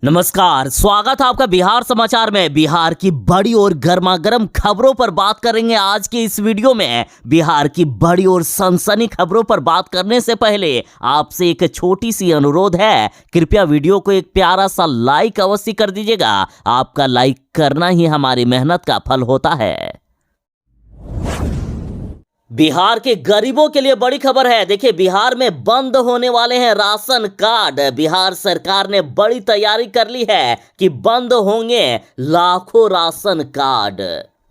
नमस्कार, स्वागत है आपका बिहार समाचार में। बिहार की बड़ी और गर्मागर्म खबरों पर बात करेंगे आज के इस वीडियो में। बिहार की बड़ी और सनसनी खबरों पर बात करने से पहले आपसे एक छोटी सी अनुरोध है, कृपया वीडियो को एक प्यारा सा लाइक अवश्य कर दीजिएगा। आपका लाइक करना ही हमारी मेहनत का फल होता है। बिहार के गरीबों के लिए बड़ी खबर है। देखिए, बिहार में बंद होने वाले हैं राशन कार्ड। बिहार सरकार ने बड़ी तैयारी कर ली है कि बंद होंगे लाखों राशन कार्ड।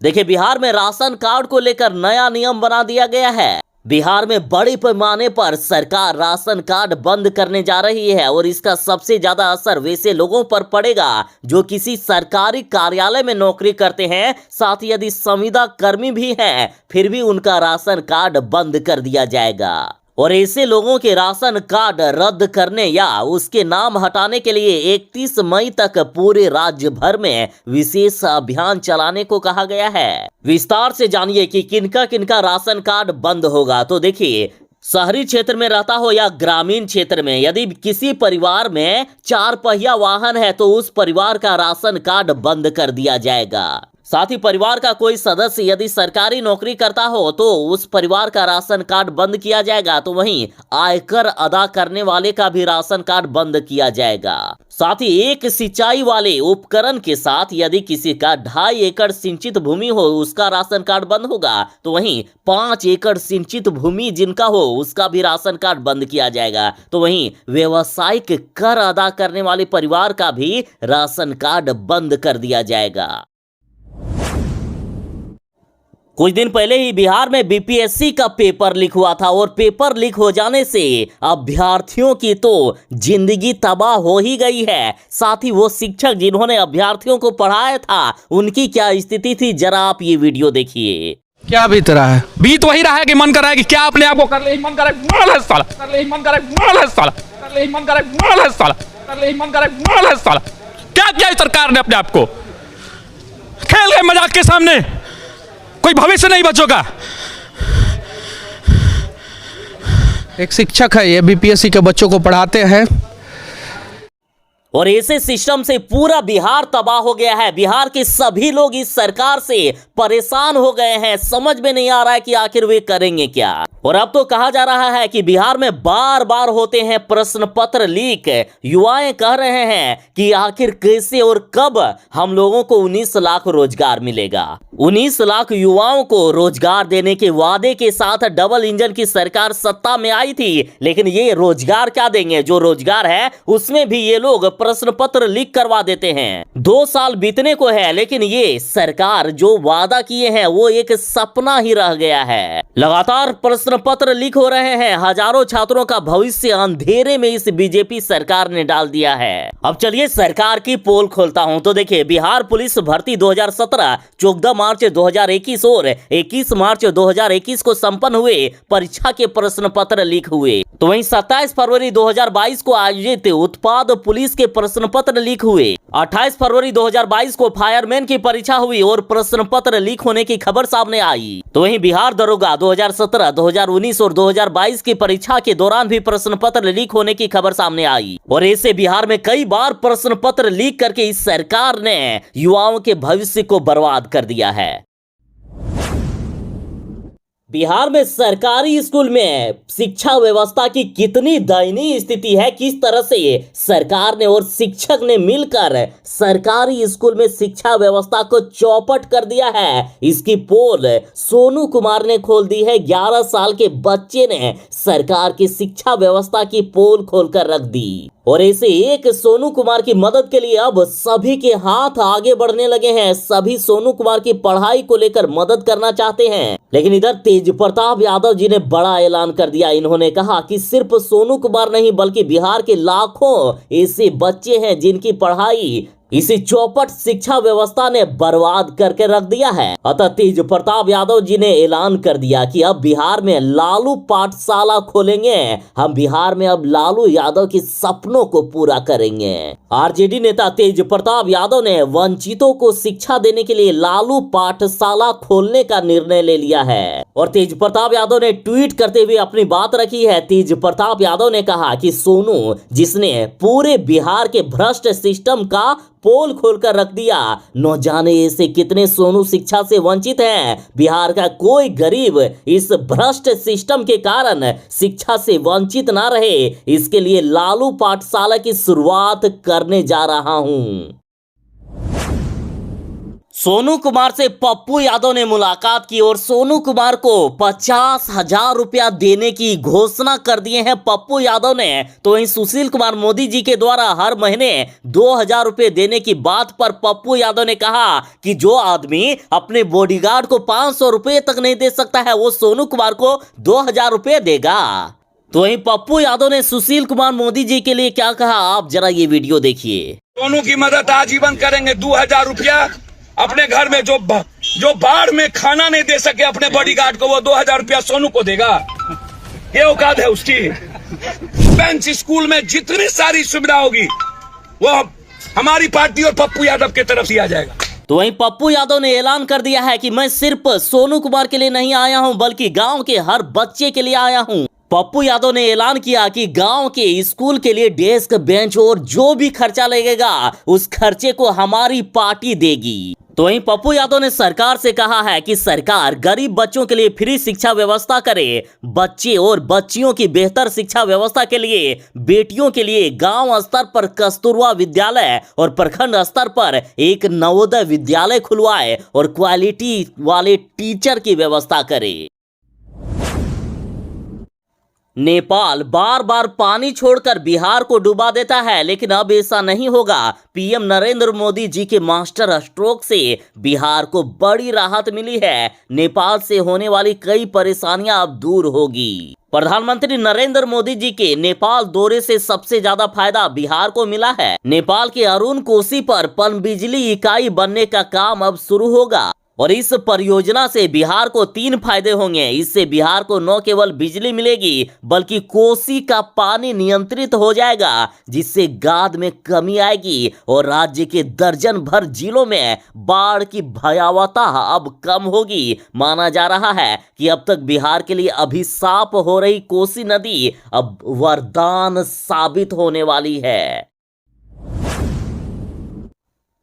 देखिए, बिहार में राशन कार्ड को लेकर नया नियम बना दिया गया है। बिहार में बड़े पैमाने पर सरकार राशन कार्ड बंद करने जा रही है और इसका सबसे ज्यादा असर वैसे लोगों पर पड़ेगा जो किसी सरकारी कार्यालय में नौकरी करते हैं, साथ ही यदि संविदा कर्मी भी हैं, फिर भी उनका राशन कार्ड बंद कर दिया जाएगा। और ऐसे लोगों के राशन कार्ड रद्द करने या उसके नाम हटाने के लिए 31 मई तक पूरे राज्य भर में विशेष अभियान चलाने को कहा गया है। विस्तार से जानिए कि किनका किनका राशन कार्ड बंद होगा। तो देखिए, शहरी क्षेत्र में रहता हो या ग्रामीण क्षेत्र में, यदि किसी परिवार में 4 पहिया वाहन है तो उस परिवार का राशन कार्ड बंद कर दिया जाएगा। साथ ही परिवार का कोई सदस्य यदि सरकारी नौकरी करता हो तो उस परिवार का राशन कार्ड बंद किया जाएगा। तो वहीं आयकर अदा करने वाले का भी राशन कार्ड बंद किया जाएगा। साथ ही एक सिंचाई वाले उपकरण के साथ यदि किसी का 2.5 एकड़ सिंचित भूमि हो उसका राशन कार्ड बंद होगा। तो वहीं 5 एकड़ सिंचित भूमि जिनका हो उसका भी राशन कार्ड बंद किया जाएगा। तो वहीं व्यावसायिक कर अदा करने वाले परिवार का भी राशन कार्ड बंद कर दिया जाएगा। कुछ दिन पहले ही बिहार में बीपीएससी का पेपर लीक हुआ था और पेपर लीक हो जाने से अभ्यर्थियों की तो जिंदगी तबाह हो ही गई है। साथ ही वो शिक्षक जिन्होंने अभ्यर्थियों को पढ़ाया था उनकी क्या स्थिति थी, जरा आप ये वीडियो देखिए। क्या बीत रहा है? बीत वही रहा है कि मन कर रहा है कि क्या अपने आप को कर ले, मन करे मार ले साला, कर ले मन करे मार ले साला, कर ले मन करे मार ले साला, कर ले मन करे मार ले साला। क्या किया इस सरकार ने अपने आप को? खेल गए मजाक के सामने, कोई भविष्य नहीं बचोगा। एक शिक्षक है, ये बीपीएससी के बच्चों को पढ़ाते हैं और ऐसे सिस्टम से पूरा बिहार तबाह हो गया है। बिहार के सभी लोग इस सरकार से परेशान हो गए हैं। समझ में नहीं आ रहा है कि आखिर वे करेंगे क्या। और अब तो कहा जा रहा है कि बिहार में बार बार होते हैं प्रश्न पत्र लीक। युवाएं कह रहे हैं कि आखिर कैसे और कब हम लोगों को 19 लाख रोजगार मिलेगा। 19 लाख युवाओं को रोजगार देने के वादे के साथ डबल इंजन की सरकार सत्ता में आई थी, लेकिन ये रोजगार क्या देंगे? जो रोजगार है उसमें भी ये लोग प्रश्न पत्र लीक करवा देते हैं। 2 साल बीतने को है, लेकिन ये सरकार जो वादा किए हैं वो एक सपना ही रह गया है। लगातार प्रश्न पत्र लीक हो रहे हैं। हजारों छात्रों का भविष्य अंधेरे में इस बीजेपी सरकार ने डाल दिया है। अब चलिए सरकार की पोल खोलता हूं। तो देखिए, बिहार पुलिस भर्ती 2017 14 मार्च 2021 और 21 मार्च 2021 को संपन्न हुए परीक्षा के प्रश्न पत्र लीक हुए। तो वहीं 27 फरवरी 2022 को आयोजित उत्पाद पुलिस के प्रश्न पत्र लीक हुए। 28 फरवरी 2022 को फायरमैन की परीक्षा हुई और प्रश्न पत्र लीक होने की खबर सामने आई। तो वहीं बिहार दरोगा 2017, 2019 और 2022 की परीक्षा के दौरान भी प्रश्न पत्र लीक होने की खबर सामने आई। और ऐसे बिहार में कई बार प्रश्न पत्र लीक करके इस सरकार ने युवाओं के भविष्य को बर्बाद कर दिया है। बिहार में सरकारी स्कूल में शिक्षा व्यवस्था की कितनी दयनीय स्थिति है, किस तरह से सरकार ने और शिक्षक ने मिलकर सरकारी स्कूल में शिक्षा व्यवस्था को चौपट कर दिया है, इसकी पोल सोनू कुमार ने खोल दी है। 11 साल के बच्चे ने सरकार की शिक्षा व्यवस्था की पोल खोलकर रख दी। और ऐसे एक सोनू कुमार की मदद के लिए अब सभी के हाथ आगे बढ़ने लगे हैं। सभी सोनू कुमार की पढ़ाई को लेकर मदद करना चाहते हैं। लेकिन इधर तेज प्रताप यादव जी ने बड़ा ऐलान कर दिया। इन्होंने कहा कि सिर्फ सोनू कुमार नहीं बल्कि बिहार के लाखों ऐसे बच्चे हैं जिनकी पढ़ाई इसे चौपट शिक्षा व्यवस्था ने बर्बाद करके रख दिया है। अतः तेज प्रताप यादव जी ने ऐलान कर दिया कि अब बिहार में लालू पाठशाला खोलेंगे। हम बिहार में अब लालू यादव के सपनों को पूरा करेंगे। आरजेडी नेता तेज प्रताप यादव ने वंचितों को शिक्षा देने के लिए लालू पाठशाला खोलने का निर्णय ले लिया है और तेज प्रताप यादव ने ट्वीट करते हुए अपनी बात रखी है। तेज प्रताप यादव ने कहा कि सोनू, जिसने पूरे बिहार के भ्रष्ट सिस्टम का पोल खोलकर रख दिया, न जाने ऐसे कितने सोनू शिक्षा से वंचित हैं। बिहार का कोई गरीब इस भ्रष्ट सिस्टम के कारण शिक्षा से वंचित ना रहे, इसके लिए लालू पाठशाला की शुरुआत करने जा रहा हूं। सोनू कुमार से पप्पू यादव ने मुलाकात की और सोनू कुमार को 50,000 रुपया देने की घोषणा कर दिए हैं पप्पू यादव ने। तो वहीं सुशील कुमार मोदी जी के द्वारा हर महीने 2,000 रुपये देने की बात पर पप्पू यादव ने कहा कि जो आदमी अपने बॉडीगार्ड को 500 रुपये तक नहीं दे सकता है, वो सोनू कुमार को 2,000 रुपये देगा। तो वहीं पप्पू यादव ने सुशील कुमार मोदी जी के लिए क्या कहा, आप जरा ये वीडियो देखिए। सोनू की मदद आजीवन करेंगे। 2,000 रुपया अपने घर में जो बाढ़ में खाना नहीं दे सके अपने बॉडीगार्ड को, वो 2,000 रुपया सोनू को देगा। ये औकात है उसकी। बेंच स्कूल में जितनी सारी सुविधा होगी वो हमारी पार्टी और पप्पू यादव की तरफ दिया जाएगा। तो वहीं पप्पू यादव ने ऐलान कर दिया है कि मैं सिर्फ सोनू कुमार के लिए नहीं आया हूं, बल्कि गांव के हर बच्चे के लिए आया हूं। पप्पू यादव ने ऐलान किया कि गांव के स्कूल के लिए डेस्क, बेंच और जो भी खर्चा लगेगा उस खर्चे को हमारी पार्टी देगी। तो वहीं पप्पू यादव ने सरकार से कहा है कि सरकार गरीब बच्चों के लिए फ्री शिक्षा व्यवस्था करे। बच्चे और बच्चियों की बेहतर शिक्षा व्यवस्था के लिए बेटियों के लिए गांव स्तर पर कस्तूरबा विद्यालय और प्रखंड स्तर पर एक नवोदय विद्यालय खुलवाए और क्वालिटी वाले टीचर की व्यवस्था करे। नेपाल बार बार पानी छोड़कर बिहार को डुबा देता है, लेकिन अब ऐसा नहीं होगा। पीएम नरेंद्र मोदी जी के मास्टर स्ट्रोक से बिहार को बड़ी राहत मिली है। नेपाल से होने वाली कई परेशानियां अब दूर होगी। प्रधानमंत्री नरेंद्र मोदी जी के नेपाल दौरे से सबसे ज्यादा फायदा बिहार को मिला है। नेपाल के अरुण कोसी पर पनबिजली इकाई बनने का काम अब शुरू होगा और इस परियोजना से बिहार को 3 फायदे होंगे। इससे बिहार को न केवल बिजली मिलेगी, बल्कि कोसी का पानी नियंत्रित हो जाएगा, जिससे गाद में कमी आएगी और राज्य के दर्जन भर जिलों में बाढ़ की भयावहता अब कम होगी। माना जा रहा है कि अब तक बिहार के लिए अभिशाप हो रही कोसी नदी अब वरदान साबित होने वाली है।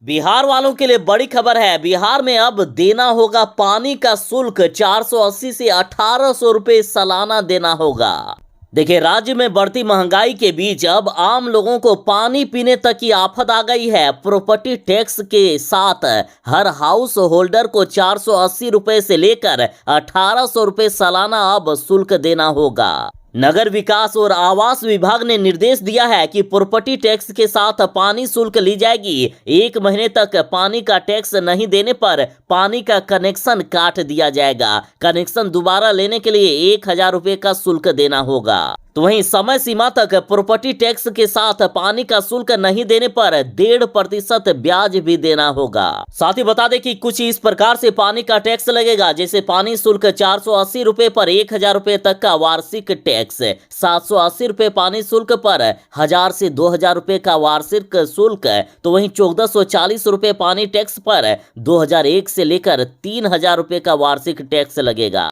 बिहार वालों के लिए बड़ी खबर है। बिहार में अब देना होगा पानी का शुल्क। 480 से 1,800 रुपये सालाना देना होगा। देखिए, राज्य में बढ़ती महंगाई के बीच अब आम लोगों को पानी पीने तक की आफत आ गई है। प्रॉपर्टी टैक्स के साथ हर हाउस होल्डर को 480 रुपये से लेकर 1,800 रुपये सालाना अब शुल्क देना होगा। नगर विकास और आवास विभाग ने निर्देश दिया है कि प्रॉपर्टी टैक्स के साथ पानी शुल्क ली जाएगी। 1 महीने तक पानी का टैक्स नहीं देने पर पानी का कनेक्शन काट दिया जाएगा। कनेक्शन दोबारा लेने के लिए 1,000 रुपये का शुल्क देना होगा। तो वहीं समय सीमा तक प्रॉपर्टी टैक्स के साथ पानी का शुल्क नहीं देने पर 1.5% ब्याज भी देना होगा। साथ ही बता दें कि कुछ इस प्रकार से पानी का टैक्स लगेगा, जैसे पानी शुल्क 480 रुपये पर 1,000 रुपये तक का वार्षिक टैक्स, 780 रुपये पानी शुल्क पर 1,000 से 2,000 रुपये का वार्षिक शुल्क। तो वहीं 1,440 रुपये पानी टैक्स पर 2001 से लेकर 3,000 रुपये का वार्षिक टैक्स लगेगा।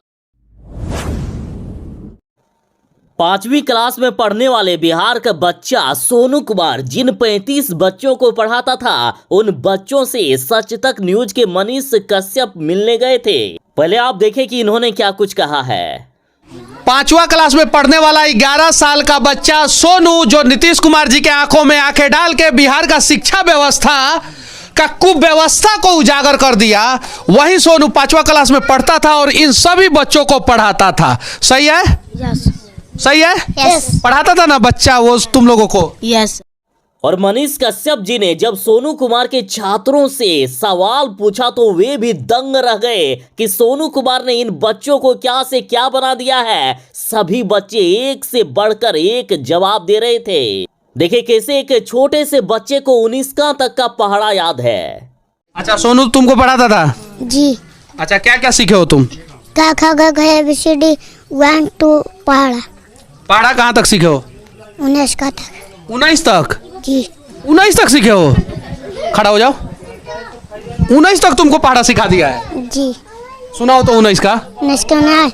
5वीं क्लास में पढ़ने वाले बिहार का बच्चा सोनू कुमार जिन 35 बच्चों को पढ़ाता था, उन बच्चों से सच तक न्यूज के मनीष कश्यप मिलने गए थे। पहले आप देखें कि इन्होंने क्या कुछ कहा है। 5वां क्लास में पढ़ने वाला 11 साल का बच्चा सोनू, जो नीतीश कुमार जी के आंखों में आंखें डाल के बिहार का शिक्षा व्यवस्था का कुव्यवस्था को उजागर कर दिया, वही सोनू 5वां क्लास में पढ़ता था और इन सभी बच्चों को पढ़ाता था। सही है? यस। सही है? यस। पढ़ाता था ना बच्चा वो तुम लोगों को? यस। और मनीष कश्यप जी ने जब सोनू कुमार के छात्रों से सवाल पूछा तो वे भी दंग रह गए कि सोनू कुमार ने इन बच्चों को क्या से क्या बना दिया है। सभी बच्चे एक से बढ़कर एक जवाब दे रहे थे। देखिए कैसे एक छोटे से बच्चे को 19 तक का पहाड़ा याद है। अच्छा सोनू, तुमको पढ़ाता था? जी। अच्छा, क्या क्या सीखे हो तुम? का खा ग घ ABCD 1 2 पहाड़ा। पढ़ा कहाँ तक सीखे हो? 19 का तक। 19 तक? जी। 19 तक सीखे हो? खड़ा हो जाओ। 19 तक तुमको पढ़ा सिखा दिया है? जी। सुनाओ तो 19 का। 19 का ना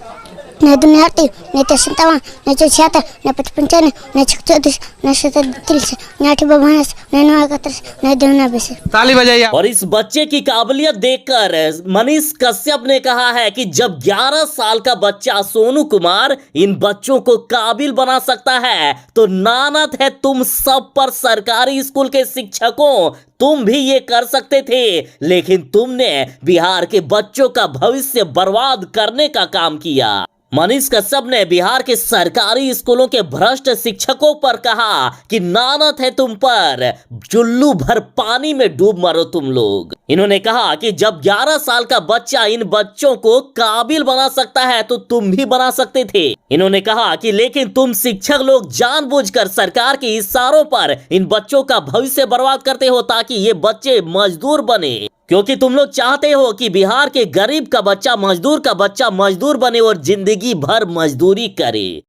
नहीं दुनिया आती नहीं 57 नहीं 76 नहीं 55 नहीं 36 नहीं 37 नहीं 58 नहीं 39 नहीं 92। ताली बजाइए। और इस बच्चे की काबिलियत देखकर मनीष कश्यप ने कहा है कि जब 11 साल का बच्चा सोनू कुमार इन बच्चों को काबिल बना सकता है तो नानत है तुम सब पर सरकारी स्कूल के शिक्षकों। तुम भी ये कर सकते थे, लेकिन तुमने बिहार के बच्चों का भविष्य बर्बाद करने का काम किया। मनीष कश्यप ने बिहार के सरकारी स्कूलों के भ्रष्ट शिक्षकों पर कहा कि नानत है तुम पर, चुल्लू भर पानी में डूब मरो तुम लोग। इन्होंने कहा कि जब 11 साल का बच्चा इन बच्चों को काबिल बना सकता है तो तुम भी बना सकते थे। इन्होंने कहा कि लेकिन तुम शिक्षक लोग जानबूझकर सरकार के इशारों पर इन बच्चों का भविष्य बर्बाद करते हो ताकि ये बच्चे मजदूर बने, क्योंकि तुम लोग चाहते हो कि बिहार के गरीब का बच्चा मजदूर बने और जिंदगी भर मजदूरी करे।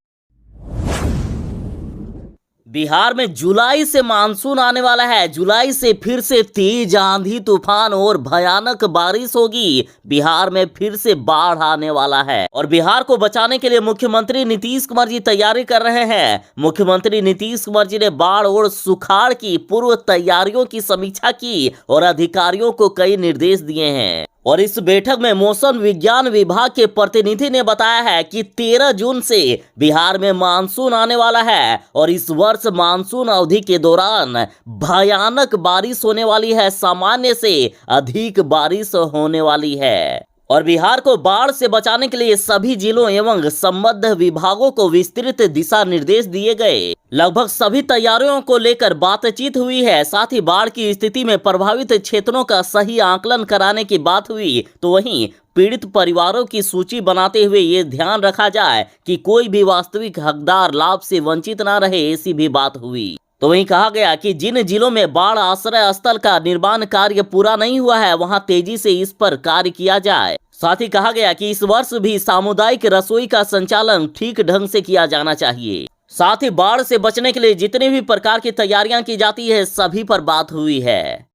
बिहार में जुलाई से मानसून आने वाला है। जुलाई से फिर से तेज आंधी तूफान और भयानक बारिश होगी। बिहार में फिर से बाढ़ आने वाला है और बिहार को बचाने के लिए मुख्यमंत्री नीतीश कुमार जी तैयारी कर रहे हैं। मुख्यमंत्री नीतीश कुमार जी ने बाढ़ और सुखाड़ की पूर्व तैयारियों की समीक्षा की और अधिकारियों को कई निर्देश दिए हैं। और इस बैठक में मौसम विज्ञान विभाग के प्रतिनिधि ने बताया है कि 13 जून से बिहार में मानसून आने वाला है और इस वर्ष मानसून अवधि के दौरान भयानक बारिश होने वाली है, सामान्य से अधिक बारिश होने वाली है। और बिहार को बाढ़ से बचाने के लिए सभी जिलों एवं संबद्ध विभागों को विस्तृत दिशा निर्देश दिए गए। लगभग सभी तैयारियों को लेकर बातचीत हुई है। साथ ही बाढ़ की स्थिति में प्रभावित क्षेत्रों का सही आकलन कराने की बात हुई। तो वहीं पीड़ित परिवारों की सूची बनाते हुए ये ध्यान रखा जाए कि कोई भी वास्तविक हकदार लाभ से वंचित ना रहे, ऐसी भी बात हुई। तो वहीं कहा गया कि जिन जिलों में बाढ़ आश्रय स्थल का निर्माण कार्य पूरा नहीं हुआ है वहां तेजी से इस पर कार्य किया जाए। साथ ही कहा गया कि इस वर्ष भी सामुदायिक रसोई का संचालन ठीक ढंग से किया जाना चाहिए। साथ ही बाढ़ से बचने के लिए जितने भी प्रकार की तैयारियां की जाती है सभी पर बात हुई है।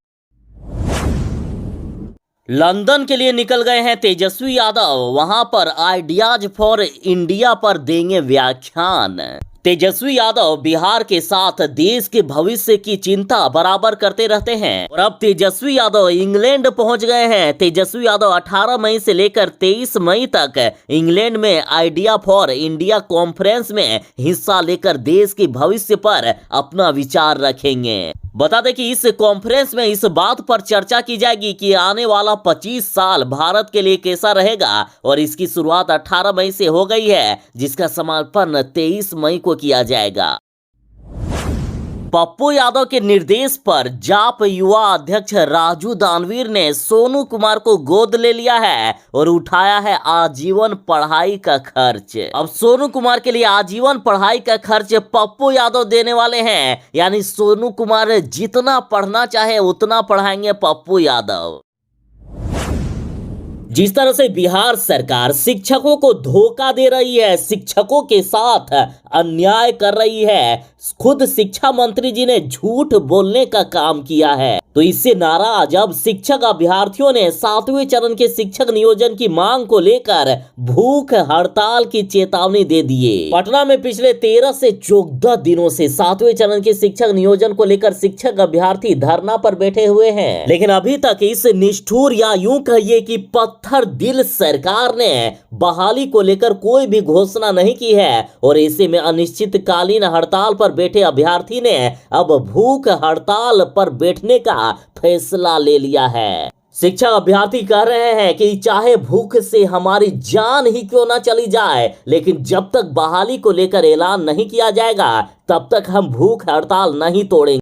लंदन के लिए निकल गए हैं तेजस्वी यादव, वहां पर आइडियाज फॉर इंडिया पर देंगे व्याख्यान। तेजस्वी यादव बिहार के साथ देश के भविष्य की चिंता बराबर करते रहते हैं और अब तेजस्वी यादव इंग्लैंड पहुंच गए हैं। तेजस्वी यादव 18 मई से लेकर 23 मई तक इंग्लैंड में आइडिया फॉर इंडिया कॉन्फ्रेंस में हिस्सा लेकर देश के भविष्य पर अपना विचार रखेंगे। बता दें कि इस कॉन्फ्रेंस में इस बात पर चर्चा की जाएगी कि आने वाला 25 साल भारत के लिए कैसा रहेगा और इसकी शुरुआत 18 मई से हो गई है, जिसका समापन 23 मई को किया जाएगा। पप्पू यादव के निर्देश पर जाप युवा अध्यक्ष राजू दानवीर ने सोनू कुमार को गोद ले लिया है और उठाया है आजीवन पढ़ाई का खर्च। अब सोनू कुमार के लिए आजीवन पढ़ाई का खर्च पप्पू यादव देने वाले हैं, यानी सोनू कुमार जितना पढ़ना चाहे उतना पढ़ाएंगे पप्पू यादव। जिस तरह से बिहार सरकार शिक्षकों को धोखा दे रही है, शिक्षकों के साथ अन्याय कर रही है, खुद शिक्षा मंत्री जी ने झूठ बोलने का काम किया है, तो इससे नाराज अब शिक्षक अभ्यर्थियों ने 7वें चरण के शिक्षक नियोजन की मांग को लेकर भूख हड़ताल की चेतावनी दे दिए। पटना में पिछले 13 से 14 दिनों से 7वें चरण के शिक्षक नियोजन को लेकर शिक्षक अभ्यर्थी धरना पर बैठे हुए हैं, लेकिन अभी तक इस निष्ठुर या यूं कहिए कि पत्थर दिल सरकार ने बहाली को लेकर कोई भी घोषणा नहीं की है और ऐसे में अनिश्चितकालीन हड़ताल पर बैठे अभ्यर्थी ने अब भूख हड़ताल पर बैठने का फैसला ले लिया है। शिक्षक अभ्यर्थी कह रहे हैं कि चाहे भूख से हमारी जान ही क्यों ना चली जाए, लेकिन जब तक बहाली को लेकर ऐलान नहीं किया जाएगा तब तक हम भूख हड़ताल नहीं तोड़ेंगे।